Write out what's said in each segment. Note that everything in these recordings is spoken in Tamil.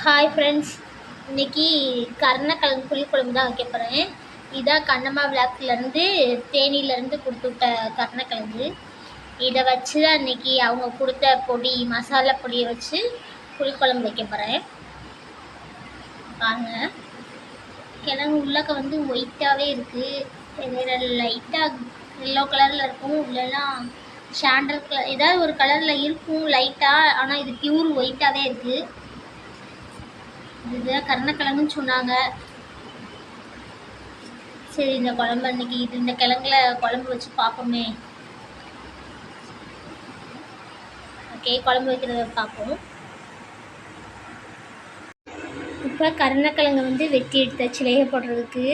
ஹாய் ஃப்ரெண்ட்ஸ், இன்றைக்கி கருணக்கிழங்கு புளிக்குழம்பு தான் வைக்க போகிறேன். இதான் கண்ணம்மா விளாக்லேருந்து தேனியிலேருந்து கொடுத்து விட்ட கருணக்கிழங்கு. இதை வச்சு தான் இன்றைக்கி அவங்க கொடுத்த பொடி, மசாலா பொடியை வச்சு புளிக்குழம்பு வைக்க போகிறேன். வாங்க. கிழங்கு உள்ளக்க வந்து ஒயிட்டாகவே இருக்குது, வேறு லைட்டாக எல்லோ கலரில் இருக்கும், இல்லைன்னா சாண்டல் கலர் ஏதாவது ஒரு கலரில் இருக்கும் லைட்டாக. ஆனால் இது பியூர் ஒயிட்டாகவே இருக்குது. இதுதான் கருணக்கிழங்குன்னு சொன்னாங்க. சரி, இந்த குழம்பு அன்னைக்கு இந்த கிழங்குல குழம்பு வச்சு பார்ப்போமே. ஓகே, குழம்பு வைக்கிறத பார்ப்போம். இப்போ கருணக்கிழங்கு வந்து வெட்டி எடுத்தாச்சு வேக போடுறதுக்கு.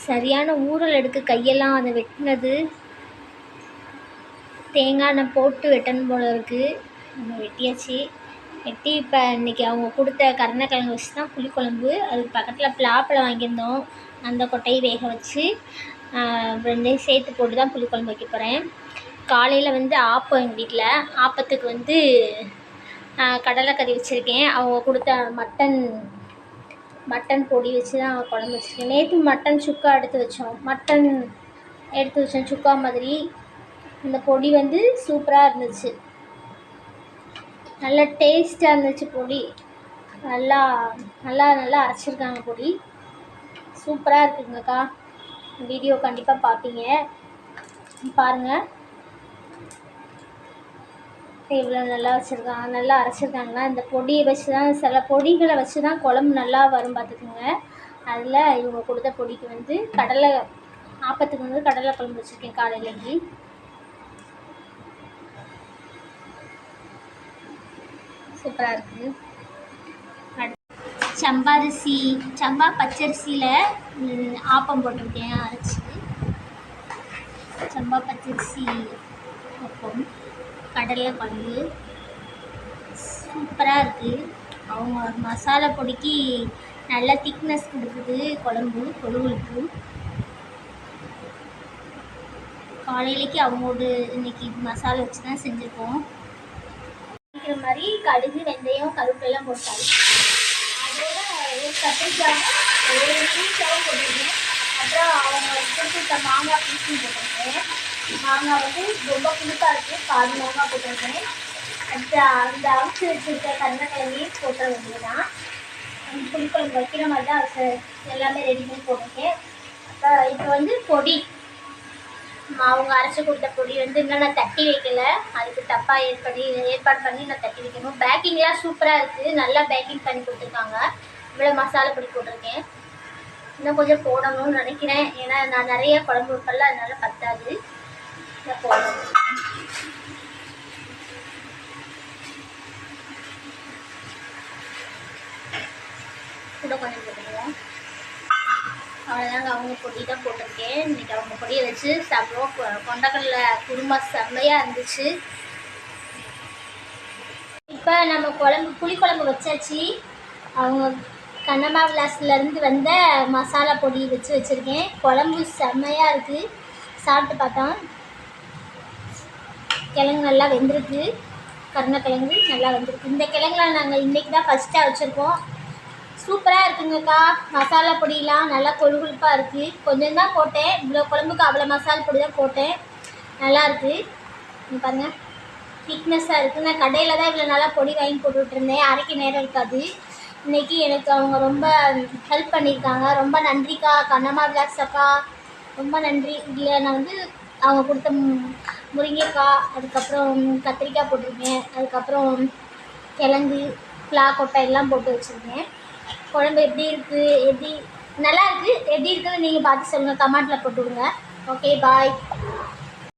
சரியான ஊறல் எடுக்க கையெல்லாம் அதை வெட்டினது. தேங்காய் எண்ணெய் போட்டு வெட்டணும் போல இருக்குது. நம்ம வெட்டியாச்சு. வெட்டி இப்போ இன்றைக்கி அவங்க கொடுத்த கருணக்கிழங்கு வச்சு தான் புளிக்குழம்பு. அதுக்கு பக்கத்தில் பலாப்பழம் வாங்கியிருந்தோம், அந்த கொட்டையை வேக வச்சு ரெண்டையும் சேர்த்து போட்டு தான் புளிக்குழம்பு வைக்க போகிறேன். காலையில் வந்து ஆப்பம் எங்கள் வீட்டில். ஆப்பத்துக்கு வந்து கடலைக்கறி வச்சுருக்கேன். அவங்க கொடுத்த மட்டன் பொடி வச்சு தான் குழம்பு வச்சுருக்கேன். நேற்று மட்டன் சுக்கா எடுத்து வச்சோம், சுக்கா மாதிரி. இந்த பொடி வந்து சூப்பராக இருந்துச்சு, நல்லா டேஸ்ட்டாக இருந்துச்சு. பொடி நல்லா அரைச்சிருக்காங்க. பொடி சூப்பராக இருக்குங்கக்கா. வீடியோ கண்டிப்பாக பார்ப்பீங்க, பாருங்கள். இவ்வளோ நல்லா அரைச்சிருக்காங்கன்னா இந்த பொடியை வச்சு தான், சில பொடிகளை வச்சு தான் குழம்பு நல்லா வரும் பார்த்துக்குங்க. அதில் இவங்க கொடுத்த பொடிக்கு வந்து ஆப்பத்துக்கு வந்து கடலை குழம்பு வச்சுருக்கேன் காலையிலேக்கு. சூப்பராக இருக்குது. சம்பா பச்சரிசியில் ஆப்பம் போட்டிருக்கேன் அரைச்சி. சம்பா பச்சரிசி ஆப்பம், கடலை குழம்பு சூப்பராக இருக்குது. அவங்க மசாலா பொடிக்கு நல்ல திக்னஸ் கொடுக்குது குழம்பு, பொருளுக்கு. காலையிலேக்கு அவங்களோட இன்றைக்கி மசாலா வச்சு தான் செஞ்சுருக்கோம். இருக்கிற மாதிரி கடுகு, வெந்தயம், கருவேப்பிலாம் போட்டாரு. அதோட ஒரு கத்திரிக்காய், ஒரு பீஸாவும் போட்டிருக்கேன். அப்புறம் அவங்க கொடுத்துருக்க மாங்காய் பீஸும் போட்டிருக்கேன். மாங்காய் வந்து ரொம்ப புளிப்பாக இருக்குது, பாதி மாங்காய் போட்டிருக்கேன். அடுத்து அந்த அவிச்சு வச்சுருக்க கருணக்கிழங்கையும் போட்ட வேண்டியதான். புளிக்குழம்பு வைக்கிற மாதிரி தான் எல்லாமே ரெடி பண்ணி போட்டிருக்கேன். அப்புறம் இப்போ வந்து பொடி, அவங்க அரைச்சி கொடுத்த பொடி வந்து இன்னும் நான் தட்டி வைக்கல. அதுக்கு தப்பாக ஏற்பாடு பண்ணி நான் தட்டி வைக்கணும். பேக்கிங்லாம் சூப்பராக இருக்குது, நல்லா பேக்கிங் பண்ணி கொடுத்துருக்காங்க. இவ்வளோ மசாலா பொடி போட்டிருக்கேன். இன்னும் கொஞ்சம் போடணும்னு நினைக்கிறேன், ஏன்னா நான் நிறைய குழம்பு வைப்பல, அதனால பத்தாது. இதை போடணும். கூட கொஞ்சம் போட்டுருவோம். அவ்வளோதாங்க, அவங்க பொடி தான் போட்டிருக்கேன். இன்றைக்கி அவங்க பொடியை வச்சு சாப்பிடுவோம். கொண்டக்கடலை குருமா செம்மையாக இருந்துச்சு. இப்போ நம்ம புளிக்குழம்பு வச்சாச்சு. அவங்க கண்ணம்மா விலாஸ்லேருந்து வந்த மசாலா பொடி வச்சுருக்கேன். குழம்பு செம்மையாக இருக்குது. சாப்பிட்டு பார்த்தோம். கிழங்கு நல்லா வெந்திருக்கு, கருணக்கிழங்கு நல்லா வெந்திருக்கு. இந்த கிழங்குல நாங்கள் இன்றைக்கி தான் ஃபஸ்ட்டாக வச்சுருக்கோம். சூப்பராக இருக்குங்கக்கா. மசாலா பொடியெலாம் நல்லா கொழுகொழுப்பாக இருக்குது. கொஞ்சம் தான் போட்டேன், இவ்வளோ குழம்புக்கு அவ்வளோ மசாலா பொடி தான் போட்டேன். நல்லாயிருக்கு. பாருங்கள், திக்னஸ்ஸாக இருக்குது. நான் கடையில் தான் இவ்வளோ நல்லா பொடி வாங்கி போட்டுட்ருந்தேன், அரைக்க நேரம் இருக்காது. இன்றைக்கி எனக்கு அவங்க ரொம்ப ஹெல்ப் பண்ணியிருக்காங்க. ரொம்ப நன்றிக்கா, கண்ணம்மா விலாக்ஸ் அக்கா, ரொம்ப நன்றி. இதில் நான் வந்து அவங்க கொடுத்த முருங்கைக்காய், அதுக்கப்புறம் கத்திரிக்காய் போட்டிருக்கேன், அதுக்கப்புறம் கிழங்கு, கொட்டை எல்லாம் போட்டு வச்சுருக்கேன். குழம்பு எப்படி இருக்குது, நல்லா இருக்குது. எப்படி இருக்குதுன்னு நீங்கள் பார்த்து சொல்லுங்கள், கமெண்ட்டில் போட்டு விடுங்க. ஓகே, பாய்.